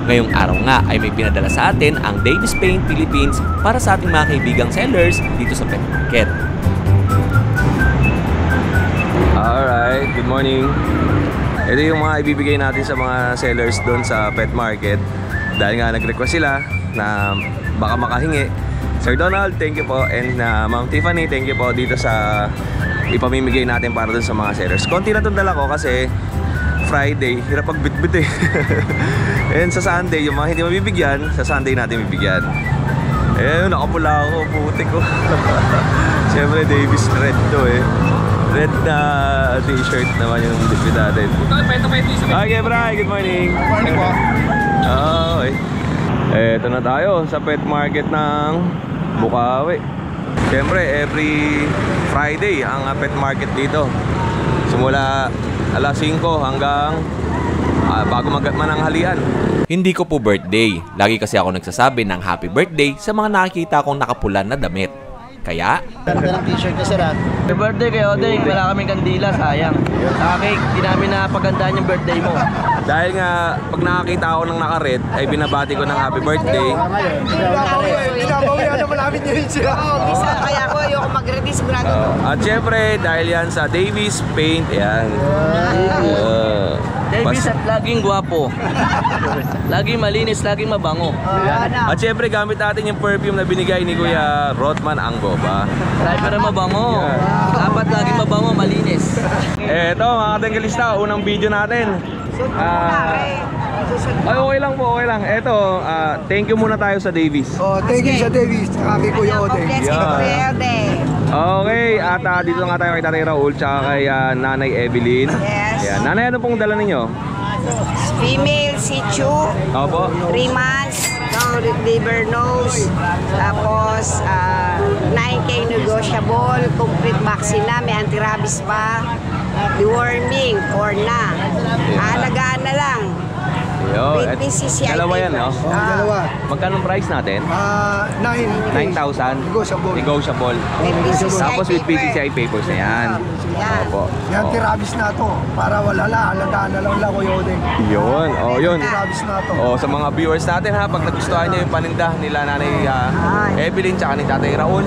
Ngayong araw nga ay may pinadala sa atin ang Davis Paint Philippines para sa ating mga kaibigang sellers dito sa pet market. Alright, good morning. Ito yung mga ibibigay natin sa mga sellers doon sa pet market. Dahil nga nag-request sila na baka makahingi. Sir Donald, thank you po. And Ma'am Tiffany, thank you po dito sa ipamimigay natin para doon sa mga sellers. Konti na itong dala ko kasi Friday, hirap pagbitbit eh. And sa Sunday, yung mga hindi mabibigyan, sa Sunday natin bibigyan. Eh, nakapula ako, putik ko. Siyempre, Davis red to eh. Red na t-shirt naman yung bibigyan natin. Okay, Bri, good morning. Good morning po. Okay. Eto na tayo sa pet market ng Bukawi. Siyempre, every Friday ang pet market dito. Simula alas 5 hanggang bago mananghalian. Hindi ko po birthday. Lagi kasi ako nagsasabi ng happy birthday sa mga nakikita kong nakapulan na damit. Kaya, Ganda ng t-shirt niya, sir. Happy birthday kayo, Odeng. Wala kaming kandila, sayang. Sa cake, di namin napagandaan yung birthday mo. Dahil nga, pag nakakita ako ng naka-red, ay binabati ko ng happy birthday. Pinabawihan naman namin yun siya. Isa, kaya ako ayoko mag-ready sigurado. At syempre, dahil yan sa Davis Paint, yan. Davis at laging gwapo. Laging malinis, laging mabango. At syempre, gamit natin yung perfume na binigay ni Kuya Rothman Anggoba. Driver na mabango. Dapat laging mabango, malinis. Eto, mga katinggalista, unang video natin. Ay, okay lang po, okay lang. Eto, thank you muna tayo sa Davis. Oh, thank you sa Davis. Kaki Kuya Odeng. Okay, at dito nga tayo kay Tatay Raul tsaka kay Nanay Evelyn. Yes. Ayan. Nanay, ano pong dala ninyo? Female Shih Tzu, Opo. 3 months, no liver nose, tapos 9K negotiable, complete vaccine na, may anti-rabies pa, deworming, or na. Alagaan na lang. Yo, 20 cc. dalawa yan, no? Oh, dalawa. Magkano price natin? 9,000. 9,000. Negotiable. Negotiable. 20 cc. Tapos with PCCI papers na yan. Yan. Opo. Yan, Oo. tirabis na to. Para wala la, alagaan na lang Kuya Odeng. Yun, oh yun. Tirabis na to. Oh, sa mga viewers natin ha, pag nagustuhan nyo yung paninda nila Nanay Evelyn tsaka ni Tatay Raul,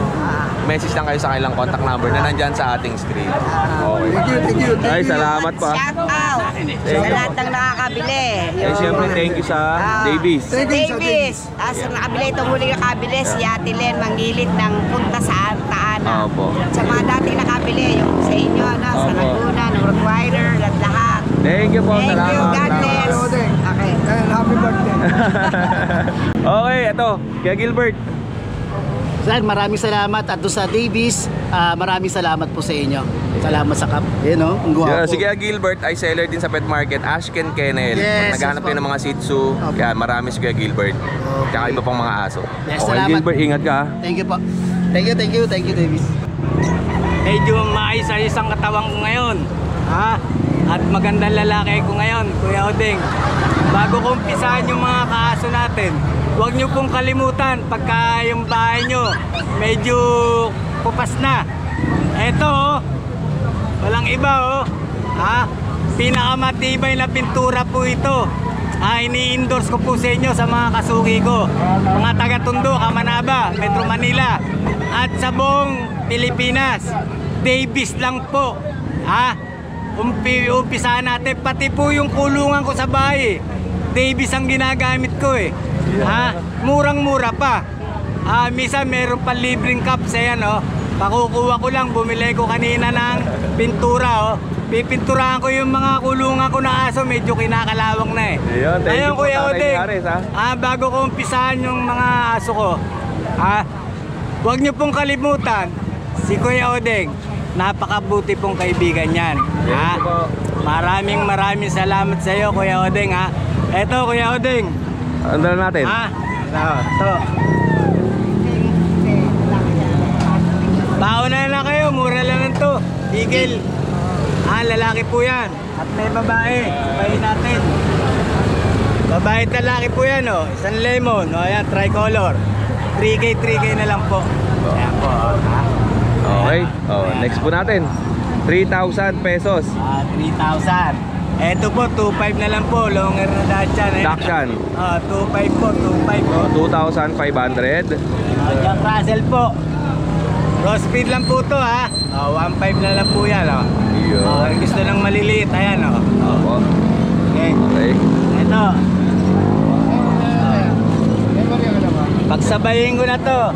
message lang kayo sa kanilang contact number na nandyan sa ating screen. Okay. Thank you, thank you. Ay, salamat pa. Shout out sa lahat ng nakakabili. Eh, siyempre, thank you sa Davis. Thank you sa Davis, sa nakabili, itong huling nakabili, si Ate Len, Mangilid ng punta sa Taana. Opo. Sa mga dating nakabili, yung sa inyo, no, sa Opo. Laguna, ng Rottweiler, lahat. Thank you po, Thank you, salamat. God bless. Kuya Odeng. Okay. And happy birthday. Okay, ito, kaya Gilbert. Sir, maraming salamat at doon sa Davis, maraming salamat po sa inyo. Salamat sa cup. Yan o, ang guwapo. Si Kuya Gilbert ay seller din sa pet market, Ashken Kennel. Yes, Naghanap yes, din ng mga Shih Tzu. Okay. Yan, marami si Kuya Gilbert. Tsaka iba pang mga aso. Yes, Okay, salamat. Gilbert, ingat ka. Thank you po. Thank you Davis. Medyo maayos-ayos ang katawan ko ngayon. Ha? At magandang lalaki ko ngayon, Kuya Odeng. Bago ko umpisahan yung mga kaaso natin, huwag nyo pong kalimutan pagka yung bahay nyo medyo kupas na. Eto oh, walang iba oh. Ha? Pinakamatibay na pintura po ito. Ini-endorse ko po sa inyo sa mga kasuki ko. Mga taga-Tondo, Kamanaba, Metro Manila. At sa buong Pilipinas, Davis lang po. Ha? Umpisahan natin. Pati po yung kulungan ko sa bahay. Davis ang ginagamit ko eh. Ha? Murang-mura pa. Misa meron pa libreng cups. Ayan oh. Pakukuha ko lang. Bumili ko kanina ng pintura oh. Pipinturahan ko yung mga kulungan ko na aso. Medyo kinakalawang na eh. Ayun, thank you po, Kuya Tatay Odeng. Ares, ha? Bago ko umpisahan yung mga aso ko, huwag niyo pong kalimutan si Kuya Odeng. Napakabuti pong kaibigan yan. Thank you po. Maraming salamat sa iyo, Kuya Odeng. Eto, Kuya Odeng. Ano dala natin? Ito. Bauna na lang kayo, mura lang ito. Eagle. Lalaki po yan. At may babae. Babae natin. Babae at lalaki po yan, oh. Isang lemon. O, ayan, tricolor. 3K na lang po. Ayan po. Okay. Oh, next po natin. 3,000 pesos. 3,000. Eto po, 2.5 na lang po. Longer na Dachshund. Dachshund. 2.5 po, 2.5 po. 2,500. Jack Russell po. Crossbreed lang po to ha. 1.5 na lang po yan. Yun. Gusto ng maliliit. Ayan o. Opo. Okay. Okay. Ito. Pagsabayin ko na to.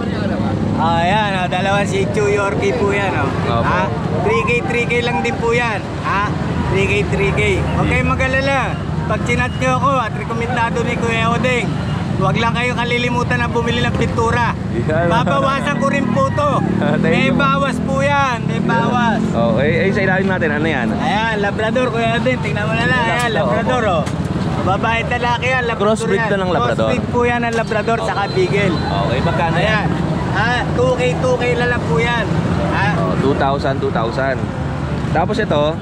Ayan, dalawang Shih Tzu Yorkie po yan. Opo. 3K lang din po yan. 3K. Okay, mag-alala. Pag chinat nyo ako at rekomendado ni Kuya Odeng, huwag lang kayo kalilimutan na bumili ng pintura. Yan. Babawasan ko rin po to. Thank May you. bawas po yan. May bawas. Okay, sa ilalim natin, ano yan? Ayan, Labrador, Kuya Odeng. Tingnan mo na lang. Ayan, Labrador oh. Babae talaki yan, Labrador Crossbreed yan. to ng Labrador. Crossbreed po yan ng Labrador saka Beagle. Okay, magkano yan? Ayan. 2K na lang po yan. 2,000. Tapos ito,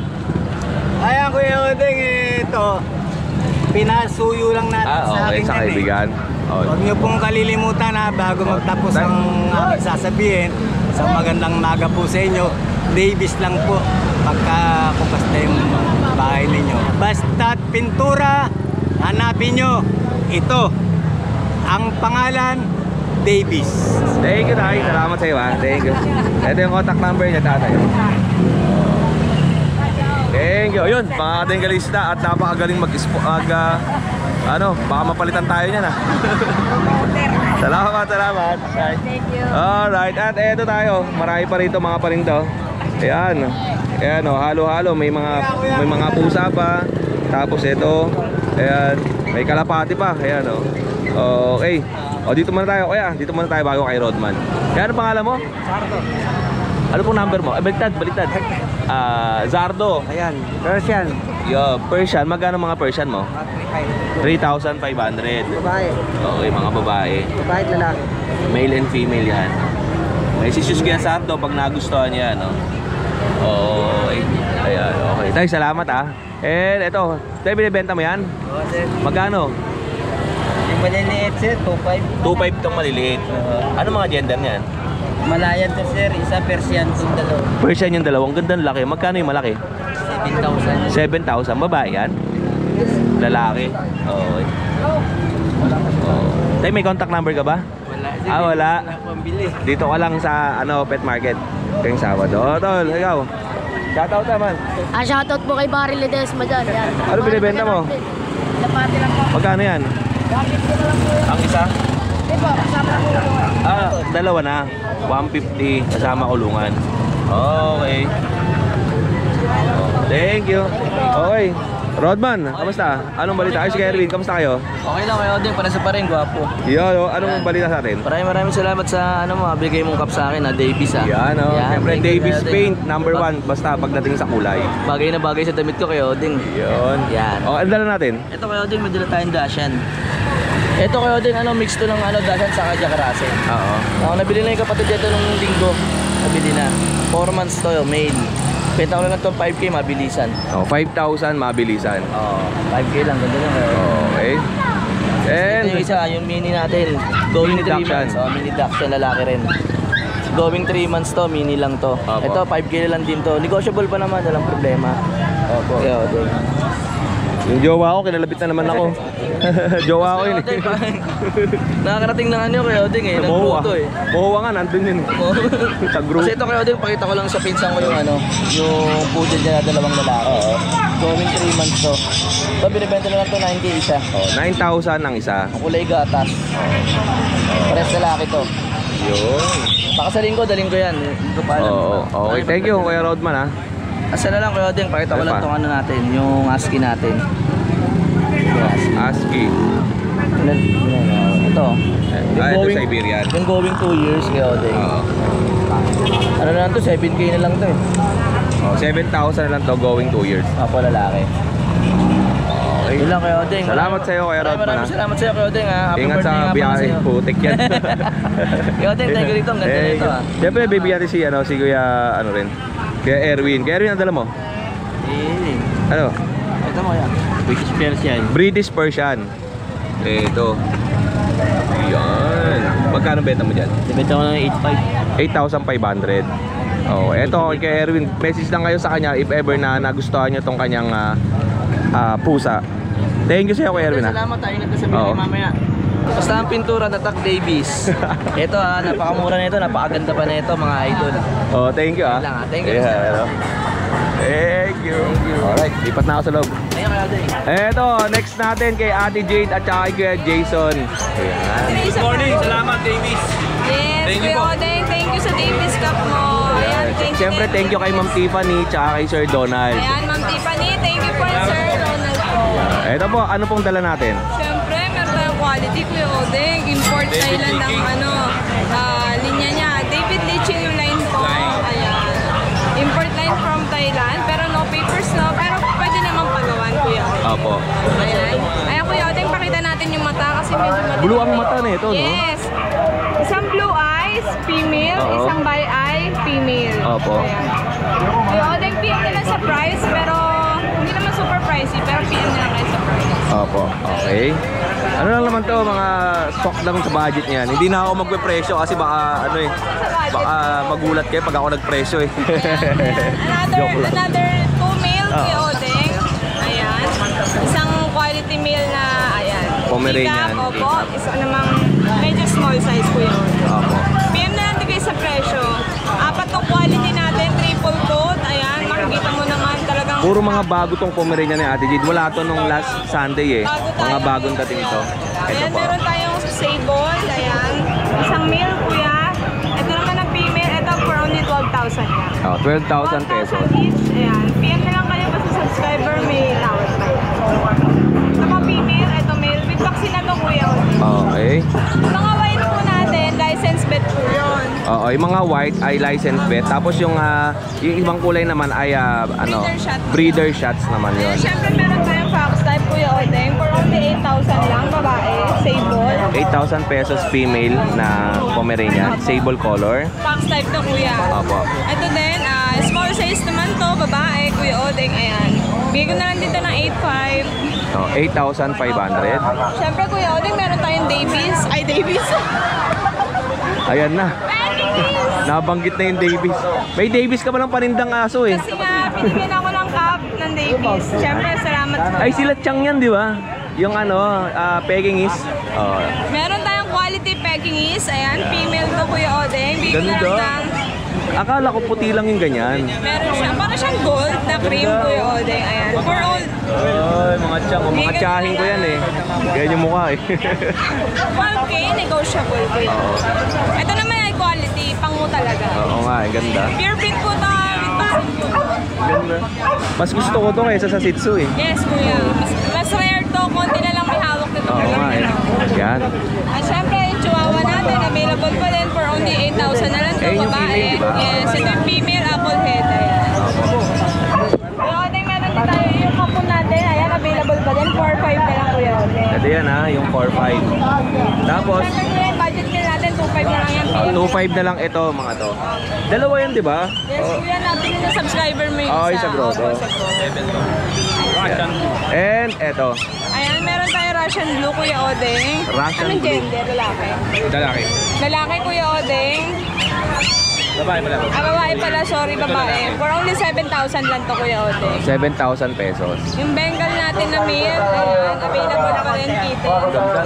Ayan, Kuya Odeng, ito. Pinasuyo lang natin sa okay, akin sa yan kaibigan. Huwag niyo pong kalilimutan bago magtapos ang aking sasabihin. Isang magandang maga po sa inyo. Davis lang po pagka kupasta yung bahay ninyo. Basta't pintura, hanapin nyo. Ito, ang pangalan, Davis. thank you tayo. Salamat sa iyo ha. Thank you. Ito yung contact number niya, tatay. Thank you. Yun, mga ating galista at napakagaling baka mapalitan tayo niyan ha. Salamat. Thank you. Alright, at eto tayo. Marami pa rito mga parindo. Ayan. Ayan o, halo-halo. May mga pusa pa. Tapos ito. Ayan. May kalapati pa. Ayan o. Okay. O, dito muna tayo. Kuya, dito muna tayo bago kay Rodman. Kaya ano pangalan mo? Sardo. Ano pong number mo? Baliktad. Zardo. Ayan, Persian. Yo, Persian. Magkano mga Persian mo? 3,500. Babae. Okay, mga babae. Babae at lalaki. Male and female yan. May sisus kaya Sardo pag nagustuhan niya, no? Okay. Ayan, okay. Tay, salamat ah. And ito, tayo binibenta mo yan? Magkano? Yung maliliit sir, 2.5. 2.5 itong maliliit. Ano mga gender niyan? Malayan to sir, isa Persian itong dalawa. Persian yung dalawang gandang laki. Magkano yung malaki? 7,000. 7,000. Babae yan? Lalaki? Okay. Tay, may contact number ka ba? Wala. Wala. Pambili. Dito ka lang sa pet market. Kayong Sabado. Tol, ikaw. Shoutout naman. Shoutout po kay Barry Ledesma dyan. Yan. Ano binibenta mo? Lapati lang po. Magkano yan? Bakit ko na lang po. Ang isa? Di ba? Kasama na po. Dalawa na. 150 kasama kulungan. Okay. Thank you. Okay. Rodman, kamusta? Anong balita? Ay, si Erwin, kamusta kayo? Okay lang, Kuya Odeng. Parang pa rin, gwapo. Yan, anong balita sa atin? Maraming salamat sa bigay mong cup sa akin, Davis Yan, siyempre thank you, Davis Kuya Odeng. Paint, number 1, basta pagdating sa kulay. Bagay na bagay sa damit ko, Kuya Odeng. Yun. Yan. O, ano dala natin? Ito, Kuya Odeng, may dala tayong Dachshund. Ito, Kuya Odeng, mix to ng Dachshund sa Jack Russell. Oo. Nabili na yung kapatid dito nung linggo. Nabili na. 4 months to, male. Benta ko lang ito 5K, mabilisan. 5,000 mabilisan. 5K lang, ganda lang. Okay. And Ito yung isa, yung mini natin. Going Mini 3 Dachshund. months. Mini Dachshund, lalaki rin. Going 3 months to, mini lang to. Opo. Ito, 5K lang din to. Negotiable pa naman, walang problema. Opo. Kaya, Yung jowa ko, kinalabit na naman ako. Jowa ko yun eh. Nakakarating ng Kuya Odeng eh. Nagluto eh. Mowa nga, nandun yun. Sa group. Kasi ito Kuya Odeng, pakita ko lang sa pinsan ko yung yung poodle niya na dalawang lalaki. Going 3 months to. Ito, binibenta na lang to 90 isa. 9,000 ang isa. Ang kulay gatas. Pares lalaki to. Yun. Baka sa linggo, daling ko yan. Hindi ko pa alam. Okay, thank you Kuya Rodman ha. Asa na lang Kuya Odeng, pakita ko lang itong natin, yung husky natin. ASCII. Ito. Ito Siberian. Yung going 2 years Kuya Odeng. Ano na lang to, 7K na lang to eh. 7,000 na lang to going 2 years. Apo lalaki. Okay. Yun lang Kuya Odeng. Salamat sa iyo Kuya Rodman ha. Maraming salamat sa iyo Kuya Odeng ha. Happy Ingat birthday sa nga pala biyahe, sa'yo. putik yan. Kuya Odeng, thank you rito. Ang ganda nito ha. Siyempre bibigyan natin si Kuya rin. Kuya Erwin. Kuya Erwin, ang dala mo? Ano? Ito mo yan. British Persian. British Persian. Ito. Yan. Magkano benta mo dyan? Benta ko ng 8,500. Oh, eto kay Erwin, message lang kayo sa kanya if ever na nagustuhan niyo tong kanyang pusa. Thank you sa'yo, Kuya Erwin. Salamat tayo na sa binigay mamaya. Basta ang pintura na Tak Davis. Ito napakamura na ito, napakaganda pa na ito mga idol. Oh, thank you Lang, thank you. Thank you. Alright, lipat na ako sa loob. Ayun kaya din. Eto, next natin kay Ate Jade at saka kay Kuya Jason. Ayan. Good morning, salamat Davis. Yes, Kuya Odeng, thank you sa Davis Cup mo. Ayan, Siyempre, thank you kay Ma'am Tiffany tsaka kay Sir Donald. Ayan, Ma'am Tiffany, thank you po Sir Donald po. Eto po, ano pong dala natin? Siyempre, meron tayong quality Kuya Odeng. Import Thailand ang linya niya. David Lichin yung line po. Ayan. Import line from Thailand, pero no papers no. Pero pwede naman pagawan Kuya Odeng. Opo. Ayan. Ayan Kuya Odeng, pakita natin yung mata kasi medyo maliit. Blue ang mata na ito, no? Yes. Isang blue eyes, female. Oo. Isang bi eye, female. Opo. Ayan. Kuya Odeng, PM nila sa price, pero hindi naman super pricey, pero PM nila kayo sa price. Opo, okay. Ano lang naman to, mga stock lang sa budget niyan. Hindi na ako magpe-presyo kasi baka baka magulat kayo pag ako nagpresyo eh. Another two male Kuya Odeng. Ayan. Isang quality male na, ayan. Pomeranian. Pickup, opo. Isa namang medyo small size Kuya Odeng. Opo. PM na lang din kayo sa presyo. Apat to quality natin, triple coat. Ayan, makikita mo naman talagang Puro mga bago tong Pomeranian ni Ate Jade. Wala to nung last Sunday eh. Mga bagong dating ito. Ito ayan, po. meron tayong sable. Ayan. Isang male Kuya. Ito naman ang female. Ito for only 12,000 yan. Oh, 12,000 pesos. 12,000 each. Ayan. PM na lang kayo basta subscriber may tawad pa. Ito pa female. Ito male. With vaccine na to Kuya. Okay. Mga white po natin, license bet po yun. Oo, yung mga white ay license bet. Tapos yung ibang kulay naman ay breeder shots naman yun. Siyempre meron tayong fox type Kuya Odeng for only 8,000 lang, babae, sable. 8,000 pesos female na Pomeranian, sable color. Fox type to Kuya. Opo. Ito din, small size naman to, babae, Kuya Odeng, ayan. Bigay ko na lang dito ng 8,500. Oh, 8,500. Siyempre Kuya Odeng, meron tayong Davis. Ay, Davis. Ayan na. Nabanggit na yung Davis. May Davis ka ba ng panindang aso eh? Kasi nga, pinigyan ako ng cup ng Davis. Siyempre, salamat sa Ay, sila Chang yan, di ba? Yung Pekingese. Oh. Meron tayong quality Pekingese. Ayan, female to Kuya Odeng. Bigay ko na Ganda. lang. Akala ko puti lang yung ganyan. Meron siya. Para siyang gold na cream Kuya Odeng. Ayan. For all. Ay, mga Chang. Mga tsahin ko yan eh. Ganyan yung mukha eh. 12K, negotiable Kuya. Ito naman ay quality. Pangu talaga. Oo nga, ganda. Pure breed po to. With vaccine po. Ganda. Mas gusto ko to kaysa sa Shih Tzu eh. Yes, Kuya. Mas rare to. Konti na lang may hawak nito. Oo nga eh. Yan. At syempre, yung chihuahua natin, available pa din for only 8,000 na lang ito, Yung babae. female, diba? Yes, ito yung female apple head. Ayan. Kuya Odeng, meron din tayo yung kapon natin. Ayan, available pa din. 4,500 na lang, Kuya Odeng. Ito yan yung 4-5. Tapos, Syempre, Kuya, yung budget ka natin, 2,500 na lang yan. 2-5 na lang ito mga to. Dalawa yan, di ba? Yes, Kuya, natin yung subscriber mo yung Oh, isa. isa grotto. Opo, isa grotto. And eto, Ayan, meron tayo Russian Blue, Kuya Odeng. Russian Anong Blue. gender? Lalaki. lalaki. Lalaki, Kuya Odeng. Babae pala. Babae pala, sorry, babae. For only 7,000 lang to Kuya Odeng. 7,000 pesos. Yung Bengal natin na male, ayan, available pa rin dito.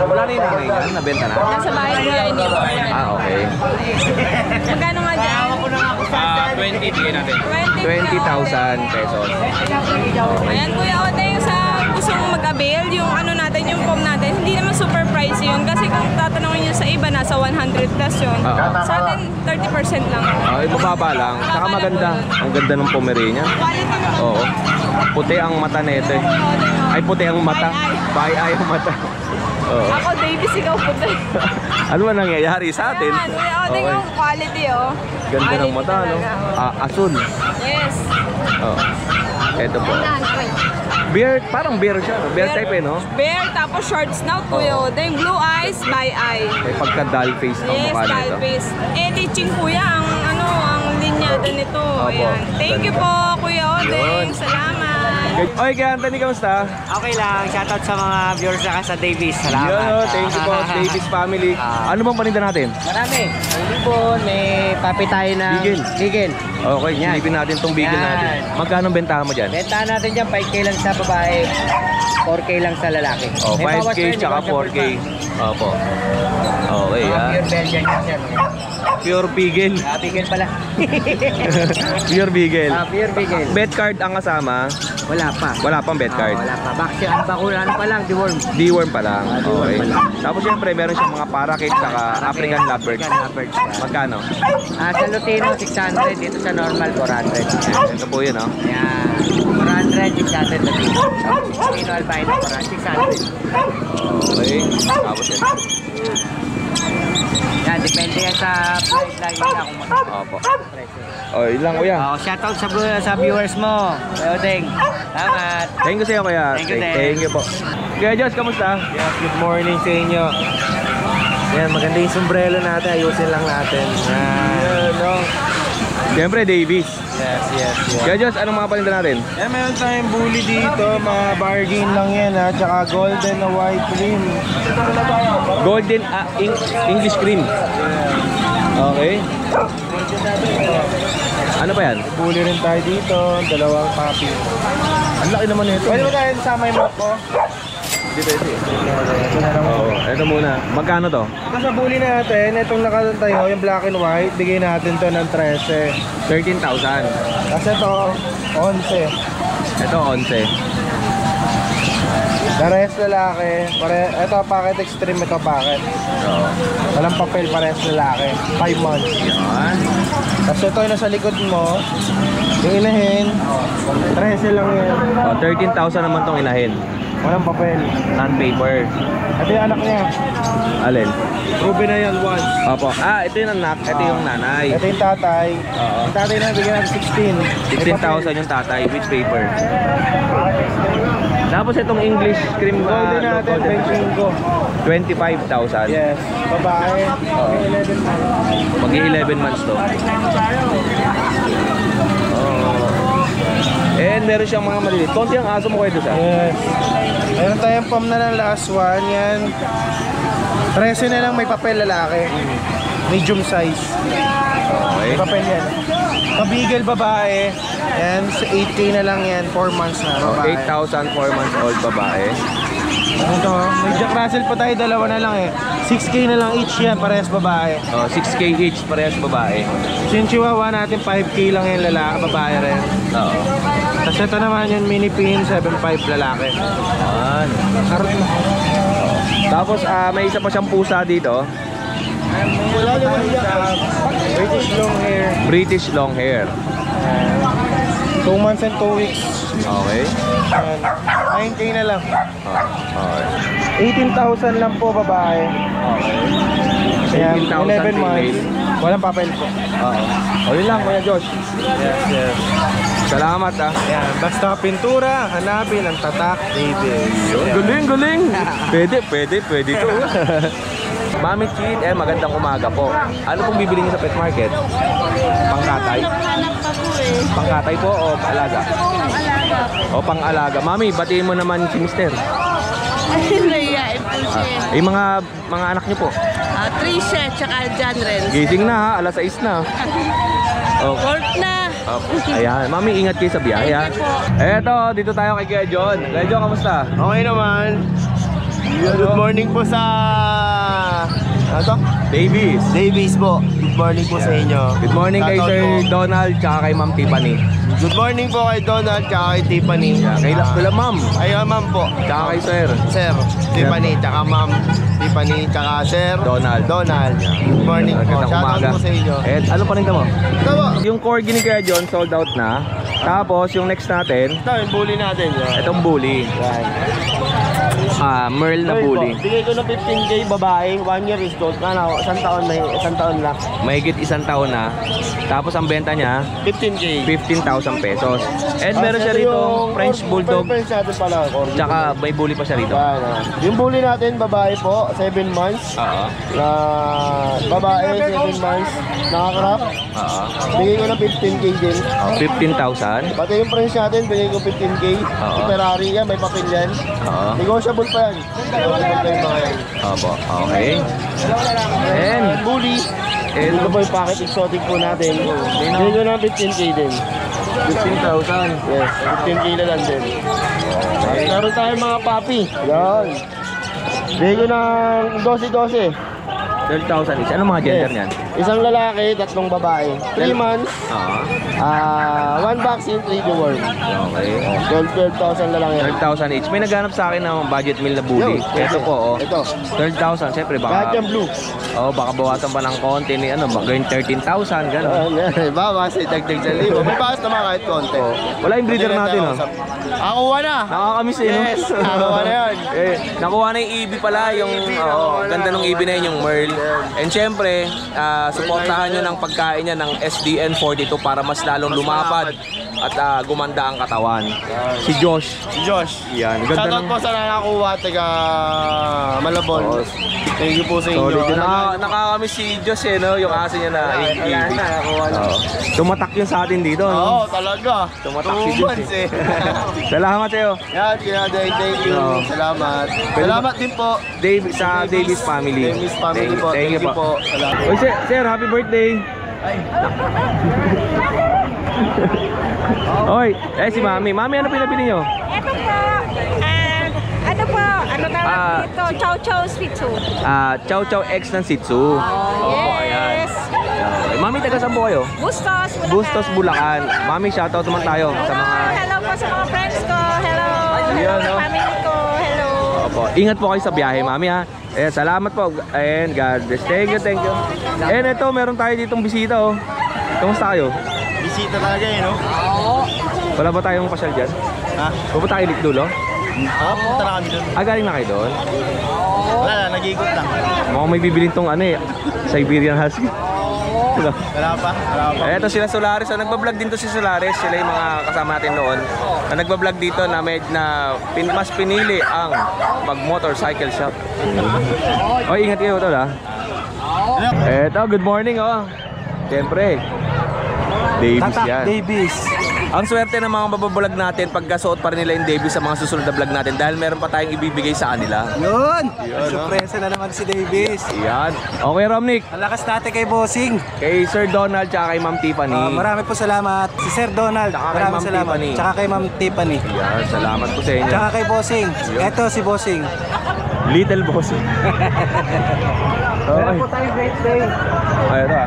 Wala na yung nanay yan, nabenta na. Nasa bahay Kuya, hindi mo na. Okay. Magkano nga dyan? 20 bigay natin. 20,000 pesos. Ayan Kuya Odeng, sa gusto mong mag-avail, yung natin, yung pom natin, hindi naman super pricey yun. Kasi kung tatanungin nyo sa iba, nasa 100 plus yun. Sa atin, 30% lang. Okay, mababa lang. Saka maganda. Ang ganda ng Pomeranian. Quality naman. Oo. Puti ang mata nito eh. Ay, puti ang mata. Ay ang mata. Oo. Ako, Davis, ikaw puti. Ano ba nangyayari sa atin? Ayan, Kuya Odeng, yung quality, oh. Ganda ng Quality mata, no? talaga. Asul. Yes. Oo. Ito po. Bear, parang bear siya. No? Bear type eh, no? Bear, tapos short snout, Kuya Odeng. Blue eyes, by eye. May pagka-doll face ang Yes, mukha nito. doll face. Editing, Kuya, ang linyada nito. Opo. Ayan. Thank you po, Kuya Odeng. Yun. Salamat. Oy, kaya Anthony, kamusta? Okay lang, shoutout sa mga viewers na sa Davis. Salamat. Yo, thank you po, Davis family. Ano bang paninda natin? Marami. May libon, may papi tayo ng Bigel. Okay, silipin natin tong bigel Yan. natin. Magkano ang bentahan mo dyan? Bentahan natin dyan, 5K lang sa babae, 4K lang sa lalaki. Oh, May 5K bawas pa yun, tsaka di ba, 4K. Opo. Okay, Mga ah. pure Belgian yan, sir. Pure bigel. Bigel pala. Pure bigel. Pure Bigel. Bet card ang kasama. Wala pa. Wala pang bet card. Wala pa. Vaccine, ang bakulan pa lang, deworm. Deworm pa lang. Deworm Okay. pa lang. Tapos syempre meron siyang mga parakeet saka African lovebirds. African lovebirds. Magkano? Sa Lutino, 600. Dito sa normal, 400. Ito po yun, oh. Yan. 400, 600 Lutino. Lutino albino, 600. Okay. Tapos yun. Yan, depende yan sa price lang nila kung magkano. Opo. Oh, yun lang, kuya. Shoutout sa viewers mo. Kuya Odeng. Salamat. Thank you sa'yo, kuya. Thank you, Deng. Thank you po. Kuya Josh, kamusta? Yes, good morning sa inyo. Yan, maganda yung sombrero natin. Ayusin lang natin. Siyempre, Davis. Yes. Kuya Josh, anong mga paninda natin? Eh, meron tayong bully dito. Mga bargain lang yan ha. Tsaka golden na white cream. Golden English cream. Okay. Ano pa yan? Bully rin tayo dito. Dalawang papi. Ang laki naman nito. Pwede mo tayo sama yung mock ko? Dito. Oo, ito muna. Magkano to? Sa bully natin, itong nakatayo, yung black and white, bigay natin to ng 13. 13,000. Kasi ito, 11. Ito, 11. The rest lalaki. Ito packet extreme, ito packet. Oo. Walang papel, parehas lalaki. 5 months. Yan. Kasi ito yung nasa likod mo, yung inahin, 13 lang yan. Oh, 13,000 naman tong inahin. Walang papel. Non-paper. Ito yung anak niya. Alin? Ruby na yan once. Opo. Ito yung anak. Ito yung nanay. Ito yung tatay. Oo. Yung tatay na bigyan natin 16. 16,000 yung tatay with paper. Tapos itong English cream Golden natin, 25,000. Yes. Babae. Oo. 11 months. Mag-11 months to. And meron siyang mga maliliit. Konti ang aso mo kayo doon sa? Yes. Meron tayong pom na lang last one. Yan. 13 na lang may papel lalaki. Medium size. Okay. May papel yan. Kabigel babae. Yan. Sa 8K na lang yan. 4 months na babae. 8,000, 4 months old babae. Ito, may Jack Russell pa tayo, dalawa na lang eh. 6K na lang each yan, parehas babae. 6K each, parehas babae. Yung Chihuahua natin, 5K lang yan, lalaki, babae rin. Oo. Tapos ito naman yung mini pin, 7.5 lalaki. Yan. Karot na. Tapos may isa pa siyang pusa dito. Wala naman yan. British long hair. British long hair. 2 months and 2 weeks. Okay. Yan. 9K na lang. Okay. 18,000 lang po babae. Okay. Yan, 18,000 11 months. Walang papel po. Oo. O yun lang, Kuya Josh. Yes. Salamat ah. Yan, basta pintura, hanapin ang tatak, David. Galing. Pwede to. Mami Cheat, magandang umaga po. Ano pong bibili niyo sa pet market? Pangkatay? Pangkatay po o alaga? O pang-alaga. Mami, batiin mo naman si Mister. Nahiyain po siya. Yung mga anak niyo po. Trisha, tsaka John Renz. Gising na ha, alas 6 na. Oh. Work na. Ayan, Mami, ingat kayo sa biyahe ha. Eto, dito tayo kay Kuya John. Kuya John, kamusta? Okay naman. Good morning po sa... Ano to? Davies po. Good morning po sa inyo. Good morning kay Shoutout Sir po. Donald tsaka kay Ma'am Tiffany. Good morning po kay Donald tsaka kay Tiffany. Kay Ma'am. Ay, ma'am po. Tsaka kay Sir. Sir, Tiffany, tsaka ma'am. Tiffany, tsaka Sir Donald. Good morning po. Magandang Shoutout umaga. po sa inyo. Ano pa rin mo? Ito po. Yung corgi ni Kuya John sold out na. Tapos yung next natin, Ito, yung bully natin. Yan. itong bully. Yan. Merl na bully. Bigay ko ng 15K babae, 1 year is gold. Ano, isang taon lang. Mahigit isang taon na. Tapos ang benta niya, 15K. 15,000 pesos. And meron siya rito French Bulldog. French natin pala. Tsaka may bully pa siya rito. Yung bully natin, babae po, 7 months. Oo. Na babae, 7 months. Nakakrap. Oo. Bigay ko ng 15K din. 15,000. Pati yung French natin, bigay ko 15K. Oo. Yung Ferrari yan, may papel yan. Oo. Negotiable pa yan. Negotiable pa yung mga yan. Opo. Okay. And Bully. Ito po yung packet exotic po natin. Bigay ko ng 15K din. 15,000. Yes, 15K na lang din. Meron tayong mga papi. Yan. Bigay ko ng 12-12. 12,000 each. Anong mga gender niyan? Isang lalaki, 3 babae. 3 months, Oo. 1 vaccine, 3 deworm. Okay. 12,000 na lang yan. 12,000 each. May naghanap sa akin ng budget meal na bully. Ito po, oh. Ito. 12,000. Siyempre, Lahat baka... yan blue. Oh, baka bawasan pa ng konti ni ano, baka yung 13,000, gano'n. Bawas, dagdag sa libo. May bawas naman kahit konti. Wala yung breeder natin, oh. Nakuha na. Nakakamiss eh, no? Yes, nakuha na yun. Nakuha na yung EB pala, yung ganda ng EB na yun, yung Merl. And syempre, suportahan nyo ng pagkain niya ng SDN 42 para mas lalong lumapad at gumanda ang katawan. Si Josh. Josh. Yan, ganda Shoutout ng... po sa nakakuha, taga Malabon. Thank you po sa inyo. Solid yun. Nakakamiss si Josh eh, no? Yung aso niya na EB. Tumatak yun sa atin dito, no? Oo, talaga. Tumatak si Josh eh. Salamat sa'yo. Yan, thank you. Oo. Salamat. Salamat din po. Sa Davis family. Davis family po. Thank you po. Salamat. Oy, sir, happy birthday. Oy, si Mami. Mami, ano pinabili nyo? Ito po, ano po, ano tawag dito? Chow Chow Shih Tzu. Chow Chow X ng Shih Tzu. Yes. Okay. Mami, taga saan po kayo? Bustos, Bulacan. Bustos, Bulacan. Mami, shoutout naman tayo sa mga... Hello po sa mga friends ko. Hello. Yan, no? Family ko. Hello. Opo. Ingat po kayo sa biyahe, Mami, ha? Salamat po. And God bless. Thank you. And ito, meron tayo ditong bisita, oh. Kamusta kayo? Bisita talaga yun, no? Wala ba tayong pasyal dyan? Ha? Pupunta tayo dulo? Punta na kami doon. Galing na kayo doon? Wala na, nag-iikot lang. Mukhang may bibilin tong ano eh, Siberian Husky. Wala pa. Ito sila Solaris. So, nagbablog din to si Solaris. Sila yung mga kasama natin noon. Na nagbablog dito na mas pinili ang mag-motorcycle shop. O, ingat kayo tol ha. Eto, good morning oh. Siyempre, Davis yan. Davis. Ang swerte ng mga mabablog natin pagkasuot pa rin nila yung Davis sa mga susunod na vlog natin dahil meron pa tayong ibibigay sa kanila. Yun! Surpresa na naman si Davis. Yan. Okay, Romnick. Ang lakas natin kay Bossing. Kay Sir Donald tsaka kay Ma'am Tiffany. Marami po salamat. Si Sir Donald, Tsaka kay maraming Ma'am salamat. Tiffany. Tsaka kay Ma'am Tiffany. Yan, salamat po sa inyo. Tsaka kay Bossing. Eto si Bossing. Little Boss. Meron po tayong great day. Ay, ito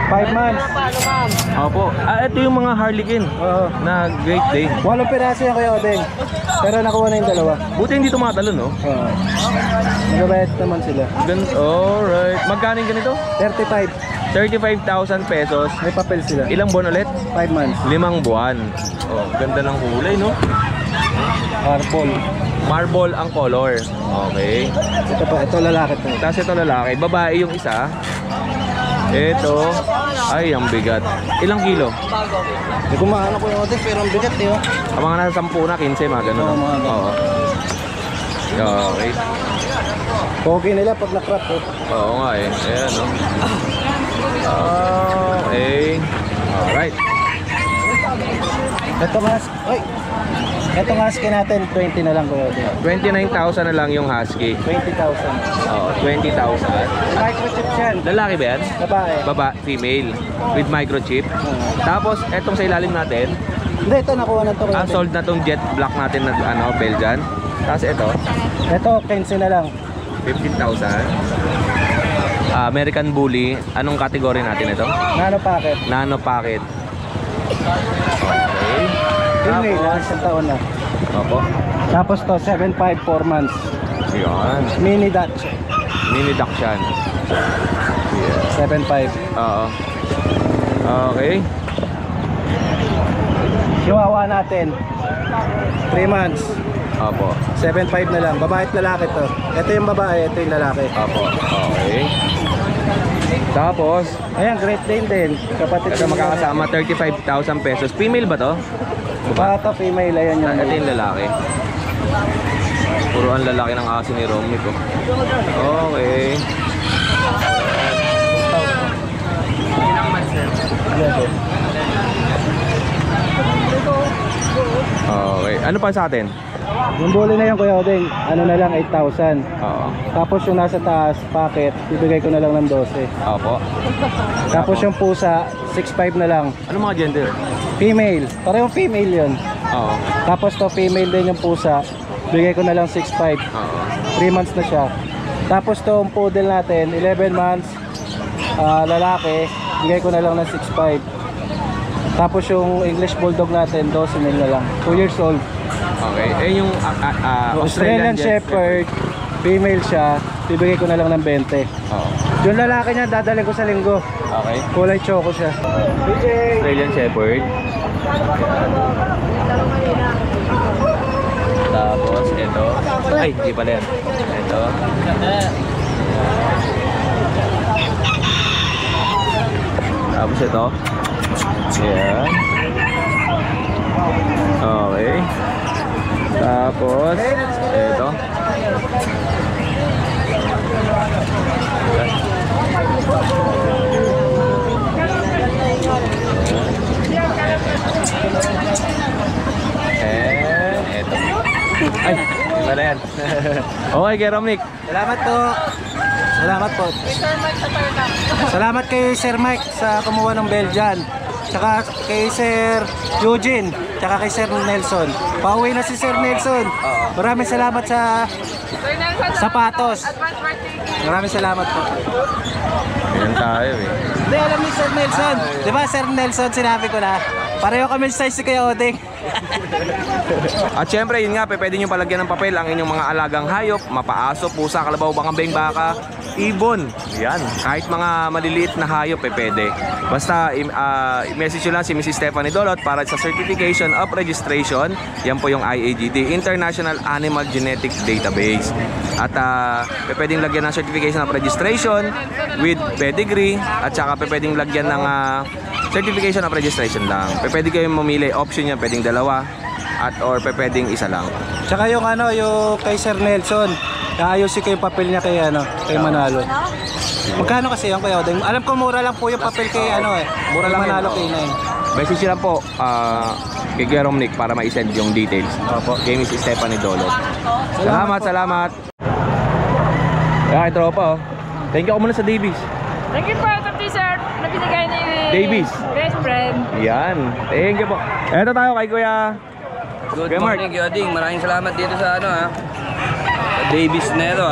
5 months. Opo. Ito yung mga Harlequin na Great Day. 8 piraso yan Kuya Odeng. Pero nakuha na yung dalawa. Buti hindi tumatalo, no? Nagabayad naman sila. Alright. Magkano yung ganito? 35. 35,000 pesos. May papel sila. Ilang buwan ulit? 5 months. 5 buwan. Oh, ganda ng kulay, no? Purple. Marble ang color. Okay. Ito pa, ito lalaki to. Tapos ito lalaki. Babae yung isa. Ito. Ay, ang bigat. Ilang kilo? Hindi ko maano Kuya Odeng pero ang bigat eh. Ang mga nasa 10 na, 15, mga ganun. Oo, mga ganun. Oo. Okay. Pogi nila pag na-crop eh. Oo nga eh. Ayan, no? Okay. Alright. Ito nga, ay! Ito nga husky natin, 20 na lang Kuya Odeng. 29,000 na lang yung husky. 20,000. Oo, 20,000. Microchip yan. Lalaki ba yan? Babae. Female. With microchip. Tapos, etong sa ilalim natin, Hindi, ito nakuha na to Kuya Odeng. sold na tong jet black natin na Belgian. Tapos ito, Ito, 15 na lang. 15,000. American Bully. Anong category natin ito? Nano packet. Nano packet. Okay. Female, isang taon na. Opo. Tapos to, 7.5, 4 months. Yan. Mini Dutch, Mini Dachshund. 7.5. Oo. Okay. Chihuahua natin, 3 months. Opo. 7.5 na lang. Babae at lalaki to. Ito yung babae, ito yung lalaki. Opo. Okay. Tapos, Ayan, Great Dane din. Kapatid ito magkakasama 35,000 pesos. Female ba to? Bata, female, ayan yung Ito yung lalaki. Puro ang lalaki ng aso ni Romney ko. Okay. Okay. Ano pa sa atin? Yung bully na yan, Kuya Odeng, ano na lang, 8,000. Oo. Tapos yung nasa taas, packet, bibigay ko na lang ng 12. Opo. Tapos yung pusa, 6.5 na lang. Ano mga gender? Female, parehong female yun. Oo. Tapos to female din yung pusa, bigay ko na lang 6.5. Oo. 3 months na siya. Tapos to yung poodle natin, 11 months, lalaki, bigay ko na lang ng 6.5. Tapos yung English Bulldog natin, 12 mil na lang. 2 years old. Okay. Eh yung Australian Shepherd, female siya, bibigay ko na lang ng 20. Oo. Yung lalaki niya, dadalhin ko sa linggo. Okay. Kulay choco siya. Australian Shepherd. Tapos ito. Ay, di pala yan. Ito. Tapos ito. Yan. Okay. Tapos ito. Ito. Ay, wala yan. Okay, kay Romnick. Salamat po. Salamat po. Salamat kay Sir Mike sa kumuha ng Belgian. Tsaka kay Sir Eugene. Tsaka kay Sir Nelson. Pauwi na si Sir Nelson. Maraming salamat sa sapatos. Maraming salamat po. Ayan tayo eh. Hindi, alam ni Sir Nelson. Di ba Sir Nelson, sinabi ko na. Pareho kami size si Kuya Odeng. At syempre, yun nga, pwede nyo palagyan ng papel ang inyong mga alagang hayop, mapaaso, pusa, kalabaw, bangambeng, baka, ibon. Yan. Kahit mga maliliit na hayop, pwede. Basta, i-message nyo lang si Mrs. Stephanie Dolot para sa Certification of Registration. Yan po yung IAGD, International Animal Genetic Database. At pwedeng lagyan ng Certification of Registration with pedigree. At saka pwedeng lagyan ng Certification of Registration lang. Pwede kayong mamili, option yan, pwedeng dalawa at or pwedeng isa lang. Tsaka yung yung kay Sir Nelson, naayusin ko yung papel niya kay kay Manalo. Magkano kasi yung Kuya Odeng? Alam ko mura lang po yung papel kay Mura lang Manalo yun, kay Nay. Message lang po kay Kuya Romnick para ma-send yung details. Opo. Kay Miss Stephanie Dolot. Salamat. Kaya tropa. Thank you ako muna sa Davies. Thank you po sa t-shirt na binigay ni Davies. best friend. Yan. Thank you po. Eto tayo kay Kuya. Good Kuya Mark. morning, Yoding. Maraming salamat dito sa Davies na ito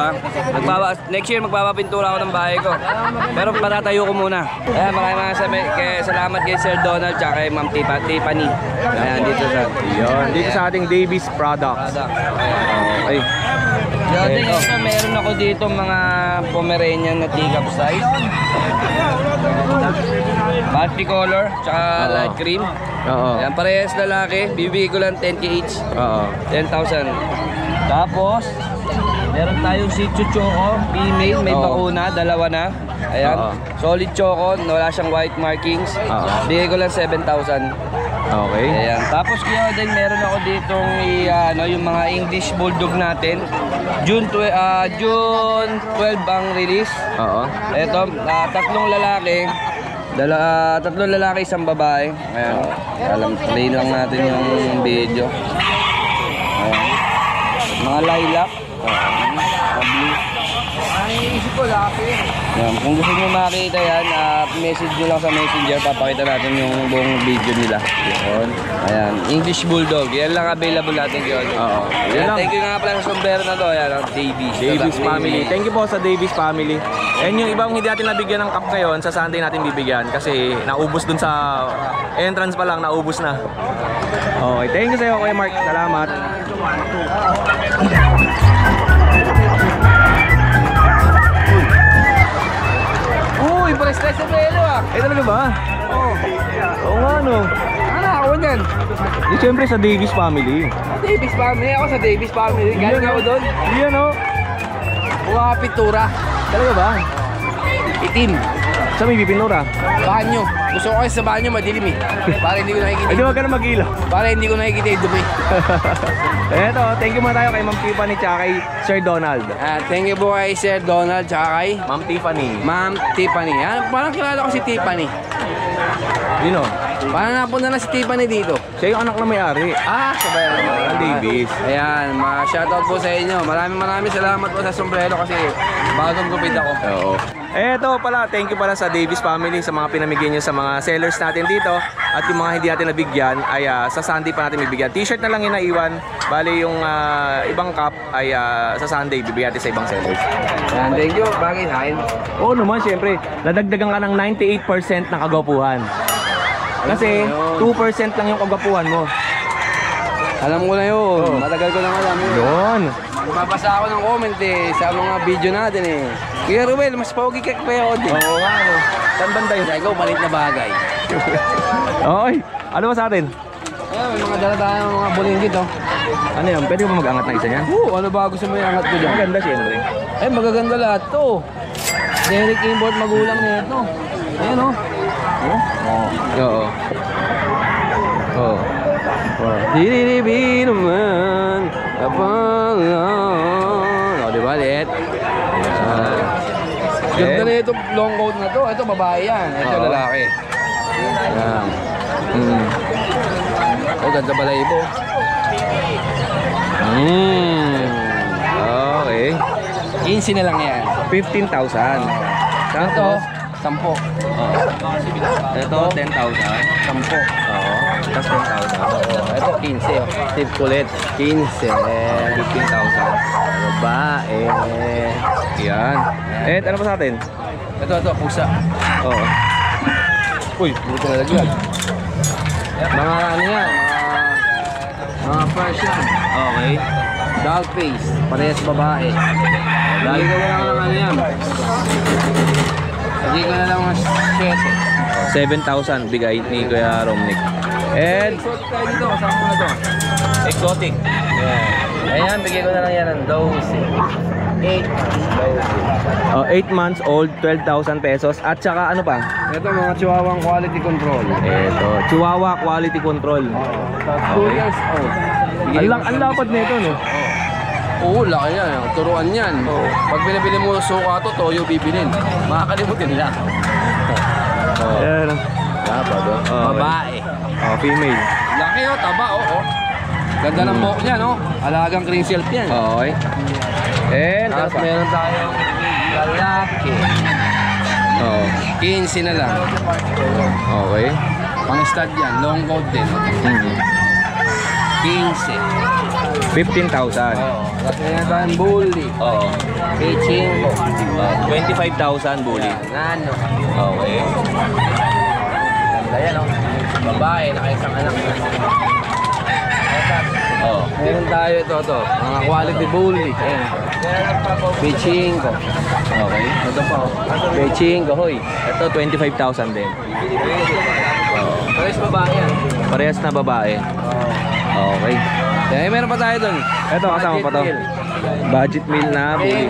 next year magpapapintura ako ng bahay ko. Pero patatayo ko muna. Maraming salamat kay Sir Donald at kay Ma'am Tiffany. Ayan, Dito sa ating Davies products. Okay. Yoding, ito meron ako dito mga Pomeranian na teacup size. Multicolor, tsaka light cream. Ayan, parehas lalaki. Bibigay ko lang 10k each. 10,000. Tapos, meron tayong Shih Tzu Choco, female, may bakuna, dalawa na. Ayan, solid Choco, wala siyang white markings. Bigay ko lang 7,000. Okay. Ayan, tapos kaya din meron ako ditong yung mga English Bulldog natin. June 12 ang release. Ito, tatlong lalaki, isang babae. Ayan, play lang natin yung video. Ayan. Mga lilac. Ayan, kung gusto nyo makita yan, message nyo lang sa messenger, papakita natin yung buong video nila. Ayan, English Bulldog, yan lang available natin yun. Thank you nga pala sa sombrero na to. Ayan, Davies family. Thank you po sa Davies family. And yung ibang hindi natin nabigyan ng cup ngayon, sa Sunday natin bibigyan kasi naubos dun sa entrance pa lang, naubos na. Okay, thank you sa iyo Kuya Mark. Salamat. Uy, press-press sa pelo Eh talaga ba? Oo nga no. Nakakawan dyan? Di syempre sa Davis family. Davis family. Ako sa Davis family. Galing ako doon. Yan o. Buha pintura. Talaga ba? Itim. Sa may pipinura? Banyo. Gusto ko kasi sa banyo madilim eh. Para hindi ko nakikita. Ay, di wag ka na mag-ilaw. Para hindi ko nakikita yung dumi. Eto, thank you muna tayo kay Ma'am Tiffany tsaka kay Sir Donald. Thank you po kay Sir Donald tsaka kay Ma'am Tiffany. Ma'am Tiffany. Parang kilala ko si Tiffany. Yun o. Parang napunta na si Tiffany dito. Siya yung anak na may-ari. Sabay Ang Davis. Ayan, shoutout po sa inyo. Maraming salamat po sa sombrero kasi bagong gupit ako. Oo. Eto pala, thank you pala sa Davis family sa mga pinamigay nyo sa mga sellers natin dito. At yung mga hindi natin nabigyan ay sa Sunday pa natin bibigyan. T-shirt na lang yung naiwan. Bali yung ibang cup ay sa Sunday bibigyan natin sa ibang sellers. Ayan, thank you. Bakit hain? Oo naman, syempre. Nadagdagan ka ng 98% ng kagwapuhan. Kasi 2% lang yung kagwapuhan mo. Alam ko na yun. Matagal ko lang alam yun. Yun. Mababasa ako ng comment sa mga video natin eh. Kuya Ruel, mas pogi ka kaya ako din. Oo nga, no. Saan banda yun? Ikaw, malit na bagay. Oy, ano ba sa atin? May mga dala tayo mga bulinggit oh. Ano yan? Pwede mo mag-angat na isa niyan? Ano ba gusto mo iangat ko dyan? Maganda siyempre. Magaganda lahat to. Derek Import magulang na ito. Ayan oh. Oo. Oo. Diribi naman kapalan. Diba, Let? Ganda na itong long coat na to. Ito, babae yan. Ito, lalaki. Yan. Ganda pala ibo. Okay. 15 na lang yan. 15,000. Ito, 10. Ito, 10,000. 10. Oo. Tapos 10,000. Ito, 15. Tip kulit. 15. 15,000. Babae. Yan. Ano pa sa atin? Ito, pusa. Oo. Uy, buto na lagyan. Mga ano yan, mga Persian. Okay. Dog face, parehas babae. Lagi ko na lang ng ano yan. Lagi ko na lang ng 7,000 bigay ni Kuya Romnick. And Exotic tayo dito, kasama mo na to. exotic. Ayan, bigay ko na lang yan ng 8 months old, 12,000 pesos. At saka ano pa? Ito mga chihuahuang quality control. Ito, Chihuahua quality control. 2 years old. Ang lapad nito, no? Oo, laki yan. Turuan yan. Pag binibili mo suka to, toyo bibilin. Makakalimutin nila. Ayan. Lapad, Babae. Female. Laki oh, taba oh. Ganda ng buhok niya, no? Alagang cream silk yan. Okay. And Tapos meron tayong lalaki. Oo. 15 na lang. Okay. Pang-stud yan, long coat din. 15. 15,000. Tapos meron tayong bully. Oo. Pitching. 25,000 bully. Nano. Okay. Ganda yan, no? Babae, nakaisang anak na. Oo. Meron tayo ito. Mga quality bully. Ayan. Pitching ko. Okay. Ito pa. Pitching ko, hoy. Ito 25,000 din. Parehas babae yan. Parehas na babae. Okay. Meron pa tayo dun. Ito kasama pa to. Budget meal na bully.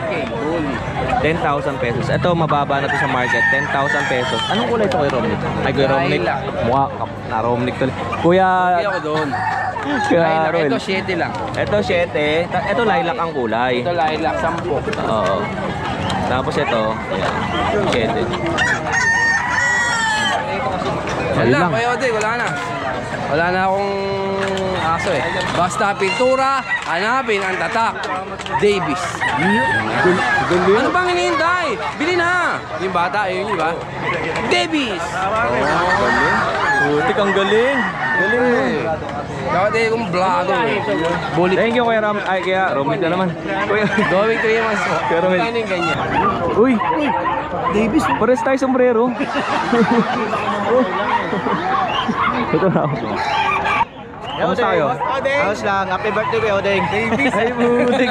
10,000 pesos. Ito mababa na to sa market. 10,000 pesos. Anong kulay ito kay Romnick? Ay, Kuya Romnick. Mukha na Romnick to. Kuya... Hindi ako doon. Kuya Roel. Ito 7 lang. Ito 7. Ito lilac ang kulay. Ito lilac, 10. Oo. Tapos ito, ayan. 7. Wala, Kuya Ode, wala na. Wala na akong aso eh. Basta pintura, hanapin ang tatak. Davis. Ano bang hinihintay? Bili na! Yung bata, yun, di ba? Davis! Putik, ang galing. Galing mo. Kaya di kong vlogger eh. Bulik. Thank you, Kuya Ram. Ay, kaya Romnick na naman. Kuya. Going 3 months. Kuya Romnick. Kaya yung ganyan. Uy! Davis. Pares tayo sombrero. Ito na ako. Kamusta kayo? Ayos lang. Happy birthday, Kuya Odeng. Ay, butik.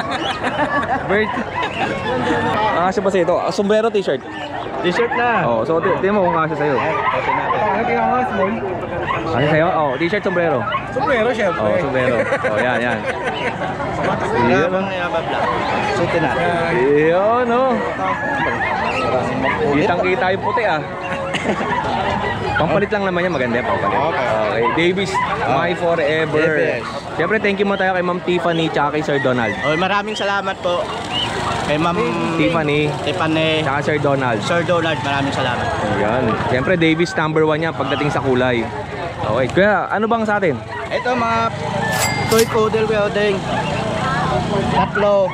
Kasya ba sa'yo ito? Sombrero t-shirt. T-shirt na. Oh, so tingnan mo kung kasya sa'yo. Kasya sa'yo? Oh, t-shirt, sombrero. Sombrero, syempre. Oh, sombrero. Oh, yan. Yan ang yababla. Suti na. Yun, oh. Kitang-kita yung puti, ah. Pampalit lang naman yan, maganda yung pampalit. Okay. Davis, my forever. Yes. Siyempre, thank you mo tayo kay Ma'am Tiffany tsaka kay Sir Donald. Oh, maraming salamat po kay Ma'am Tiffany tsaka Sir Donald. Sir Donald, maraming salamat. Ayan. Siyempre, Davis number 1 yan pagdating sa kulay. Okay. Kaya, ano bang sa atin? Ito mga toy poodle Kuya Odeng. 3, 2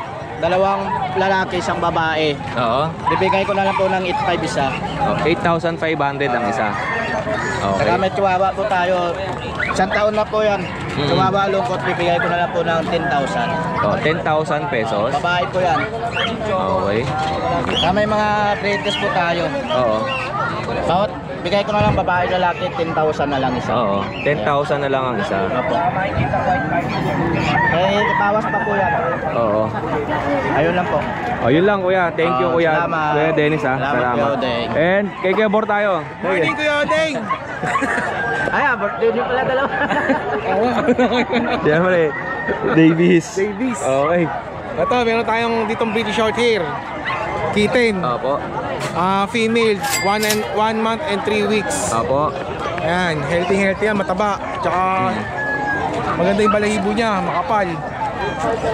lalaki, 1 babae. Oo. Bibigay ko na lang po ng 8,500 isa. Oh, 8,500 ang isa. Okay. Saka may chihuahua po tayo. 1 taon na po yan. Chihuahua lungkot, bibigay ko na lang po ng 10,000. Oh, 10,000 pesos. Babae po yan. Okay. Saka may mga breeders po tayo. Oo. Bawat bigay ko na lang babae lalaki, 10,000 na lang isa. Oo. 10,000 na lang ang isa. Bawas pa po yan. Oo. Ayun lang po. Oh, yun lang kuya. Thank you kuya. Salamat. Kuya Dennis ha. Salamat, Kuya Odeng. And kay Kebor tayo. Morning, Kuya Odeng! Ay, birthday din pala dalawa. Siyempre, Davis. Okay. Ito, meron tayong ditong British short hair. Kitten. Opo. Female, 1 month and 3 weeks. Opo. Ayan, healthy yan, mataba. Tsaka maganda yung balahibo niya, makapal.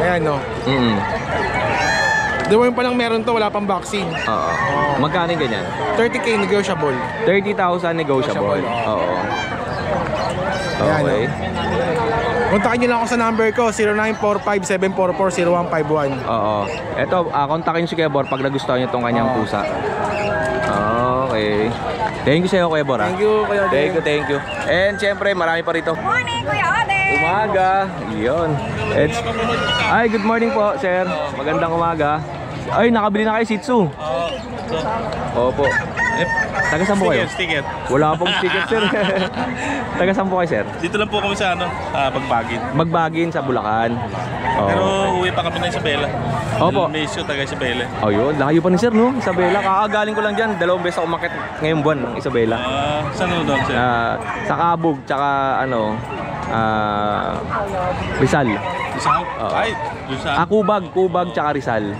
Ayan, no. Deworm pa lang meron to, wala pang vaccine. Oo. Magkano yung ganyan? 30K negotiable. 30,000 negotiable. Oo. Ayan, Okay. Kontakin nyo lang ako sa number ko, 0945-744-0151. Oo. Ito, kontakin si Kebor pag nagustuhan niyo itong kanyang pusa. Okay. Thank you sa'yo, Kuya Bor. Thank you, Kuya Odeng. Thank you. And syempre, marami pa rito. Morning, Kuya Odeng! Umaga. Yun. Ay, good morning po, sir. Magandang umaga. Ay, nakabili na kayo Shih Tzu. Opo. Taga saan po kayo? Sticker. Wala pong sticker, sir. Taga saan po kayo, sir? Dito lang po kami sa Bagbagin. Bagbagin sa Bulacan. Oh. Pero uwi pa kami ng Isabela. Opo. Maisyo, taga Isabela. Oh, yun. Layo pa ni sir, no? Isabela. Kakagaling ko lang dyan. 2 beses ako umakyat ngayong buwan ng Isabela. Saan mo doon, sir? Sa Kabug, tsaka Rizal. Rizal? Ay, doon sa... Kubag, tsaka Rizal.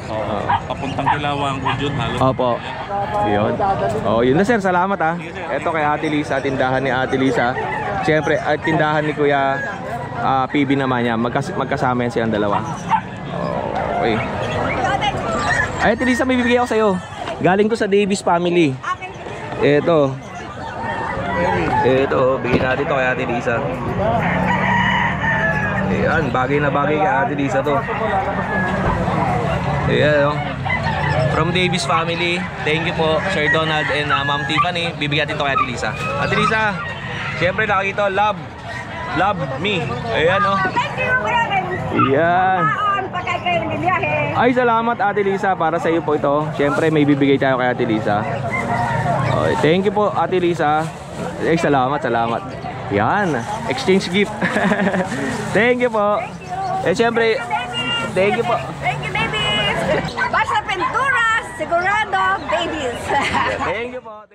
Papuntang Kilawang ko dyan. Opo. Yun. Oh, yun na sir. Salamat ha. Ito kay Ate Lisa, tindahan ni Ate Lisa. Siyempre, at tindahan ni Kuya PB naman niya. Magkasama yan silang dalawa. Okay. Ay, Ate Lisa, may bibigay ako sa'yo. Galing ko sa Davis family. Ito, bigyan natin ito kay Ate Lisa. Ayan, bagay na bagay kay Ate Lisa to. Ayan, oh. From Davis family, thank you po Sir Donald and Ma'am Tiffany. Bibigyan natin ito kay Ate Lisa. Ate Lisa, siyempre nakakita, love me. Ayan, oh. Ayan. Ay, salamat Ate Lisa, para sa iyo po ito. Siyempre may bibigay tayo kay Ate Lisa. Okay, thank you po Ate Lisa. Ay, salamat. Yan, exchange gift. Thank you po. Eh, siyempre, thank you po. Thank you, babies! Basta Pinturas, sigurado, babies! Thank you po.